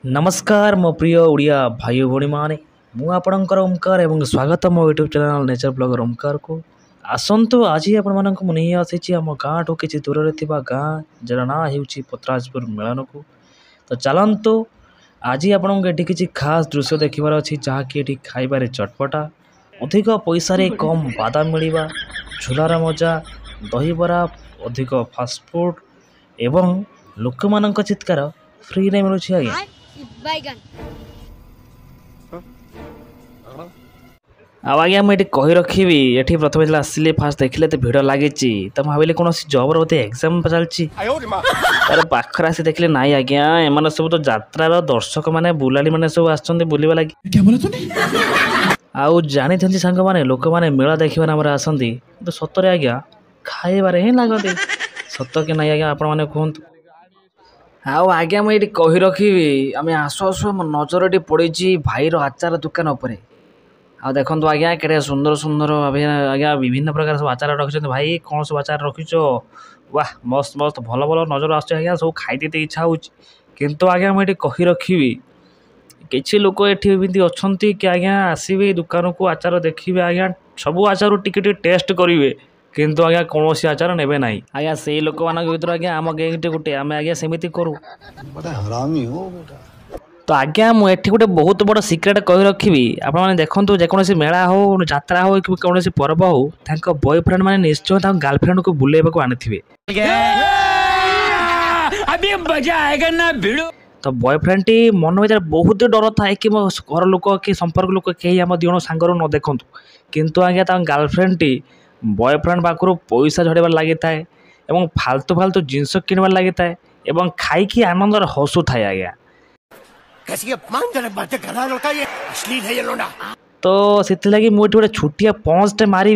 नमस्कार मो प्रिय ओडिया भाई भौणी माने मु आपणकर ओमकार एवं स्वागत मो YouTube channel nature blogger Omkar को आसतु आज आपण मानक नहीं आसी आम गाँ ठू कि दूर से गाँ जार ना हो पत्राजपुर मेलन को तो चलतु आज आपको ये किसी खास दृश्य देखार अच्छी जहाँकि ये खाइबार चटपटा अधिक पैसा कम बादाम मिलवा झूलार मजा दहीबरा अधिक फास्टफुड एवं लोक मान चित्कार फ्री रे मिलूँ आज्ञा आज्ञा मुझे कही रखी ये प्रथम आसिले फास्ट देखिले तो भिड़ लगी तो भाविली कौन जबर बोलते एग्जाम चलती तार पाखर आसी देखिले ना आज्ञा एम सब तो यात्रार दर्शक मैंने बुलाली मैंने सब आसवा लगी आउ जानी सांग मैंने लोक मैंने मेला देखा नाम आसती तो सतरे आज्ञा खाइबार ही लगती सत कि ना आज्ञा आपण मैंने कहतु आउ आज्ञा मुझे कही रखी आम आसु आसु आम नजर पड़ी भाईर आचार दुकान उपरे आ देखो आज्ञा के सुंदर सुंदर आज्ञा विभिन्न प्रकार सब आचार रखी भाई कौन सब आचार रखीच वाह मस्त मस्त भल भल नजर आज्ञा सब खाई इच्छा हो किंतु आज्ञा मुझे कही रखी किसी लोक ये अच्छा कि आज्ञा आसवे दुकान को आचार देखिए आज्ञा सब आचार टिके टेस्ट करेंगे किंतु आज्ञा कौन आचार ने ना आज्ञा से लोक मान भर आज्ञा आम गैंग गोटे आम आज्ञा सेमती करूँ तो आज्ञा मुझे गोटे बहुत बड़ सिक्रेट कही रखी आपने देखो जेकोसी मेला हो यात्रा हो कि कौन पर्व हो बॉयफ्रेंड मैंने निश्चय गर्लफ्रेंड को बुलेवाक आनी तो बॉयफ्रेंड टी मन भर बहुत डर थाए कि मो घर लोक कि संपर्क लोक कहीं आम दिण सांगर न देखु किंतु आज्ञा गर्लफ्रेंड टी बॉयफ्रेंड पाखु पैसा झड़ार लगी थाए एवं फालतू फालतू जिनस किणवार लगी थाए एवं खाई आनंदर हसु थाए आज्ञा तो से लगी मुझे गोटे छुटिया पंचटे मारि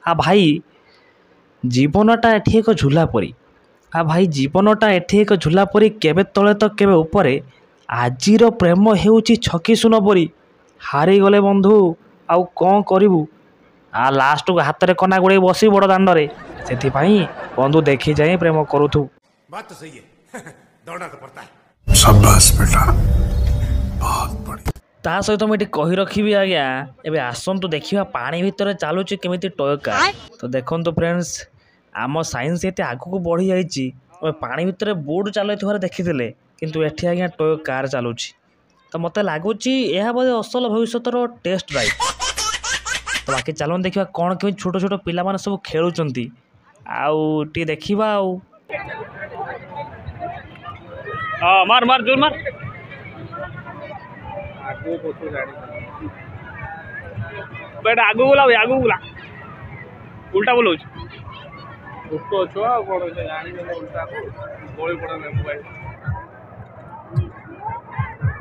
आ भाई जीवनटा एठी एक झूला परी आ भाई जीवनटा एठी एक झूला परी केबे तले तो केबे ऊपरे आजिर प्रेम हेउची छकी सुन परी हारी गले बंधु आउ कौन करिवु आ लास्ट को हाथ में कना गुड़े बसी बड़ दांडे से बंधु देखी जाए प्रेम करूथु बात तो सही है दौड़ना तो पड़ता है शाबाश बेटा बहुत बढ़िया ता सहित मुझे कही रखी आज्ञा एबे आसंतु देखिबा पानी भितर चलुची केमिति टोयका तो देखंतु फ्रेंड्स आम साइंस एते आगु बढ़ी जाइछि पानी भितर बोर्ड चलुथिबार देखिथिले किंतु एठी आज्ञा टोय कार चलुछि तो मते लागुछि एहा बोधे असल भविष्यतर टेस्ट ड्राइव तो बाकी चलो देखा कौन कमी छोट छोट पिला माने सब खेलुचंती आउ टी देखिबा आउ मार मार जोर मार बेटा आगु बोला उल्टा बोलो छोट छुआ कोन जानि उल्टा गोली पड़ा मोबाइल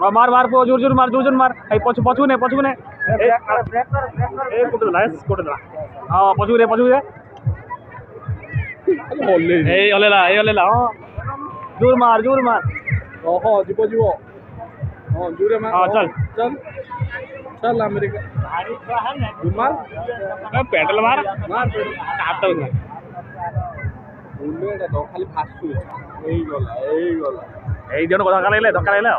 मार मार जोर जोर मार ए पछु ने ए कोटे हां पछु रे ए हलेला हां जोर मार ओहो जीवो हां जोरे मार हां चल अमेरिका मार पेडल मार काट बुलेट तो खाली फासु गला এই দিন কথা কালাইলে ধক্কা লাইলে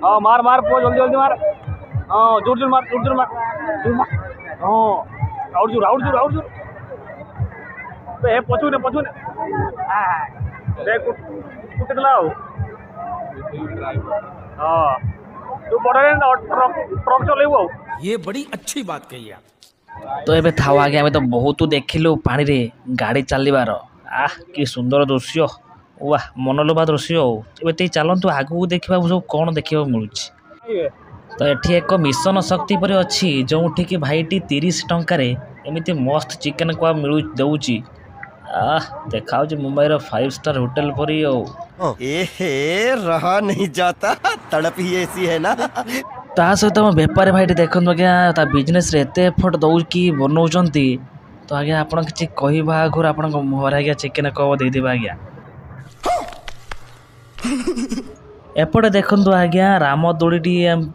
हां मार पो जल्दी मार हां जोर मार हां और जोर तो ए पछु ने देख कुछ लाओ हां तू ट्रक चलेबो ये बड़ी अच्छी बात कही आप तो एबे थावा आगे हमें तो बहुत देखिलु पानी रे गाड़ी चलबार आह कि सुंदर दृश्य वाह मनलोभा दृश्य एबे चलतु आगू देखा सब कौन देखा मिलूँ तो एठी एक मिशन शक्ति पर अच्छी जो कि भाईटी 30 टंकार एमती मस्त चिकेन को मिलू दौची देखा मुंबई रो 5 स्टार होटल पर रहा नहीं जाता तड़प ही ऐसी है ना ता सहित मो बेपारी भाई देखो आज्ञा बिजनेस रे एते एफर्ट दौ कि बनाऊँ तो आज्ञा आप किसी कहवा आगुरी आप मुहर आज्ञा चिकेन कब देदेवे आज्ञा एपटे देखु आज्ञा रामदोड़ी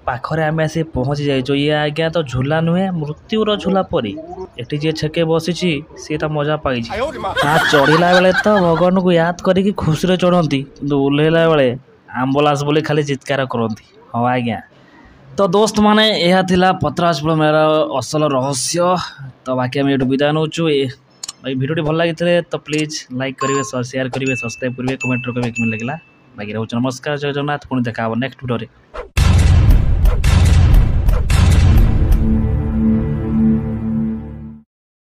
पाखरे आम आसी पहुँची जाइए ये आज्ञा तो झूला नुहे मृत्युर झूला परी एटी जी छेके बसी सी तो मजा पाई चढ़ला बेले तो भगवान को याद करी खुशी चढ़ती कि ओह्लैला बेले आम्बुलांस बोली खाली चित्कार करती। हाँ आज्ञा तो दोस्त माने यह थिला पत्रास मेरा असल रहस्य। तो बाकी आम ये विदाय नौ भिडियो भल लगी तो प्लीज लाइक करेंगे शेयर करेंगे सब्सक्राइब करेंगे कमेंट करेंगे लगे बाकी रोच नमस्कार जय जगन्नाथ पुणी देखा नेक्स्ट भिडियो।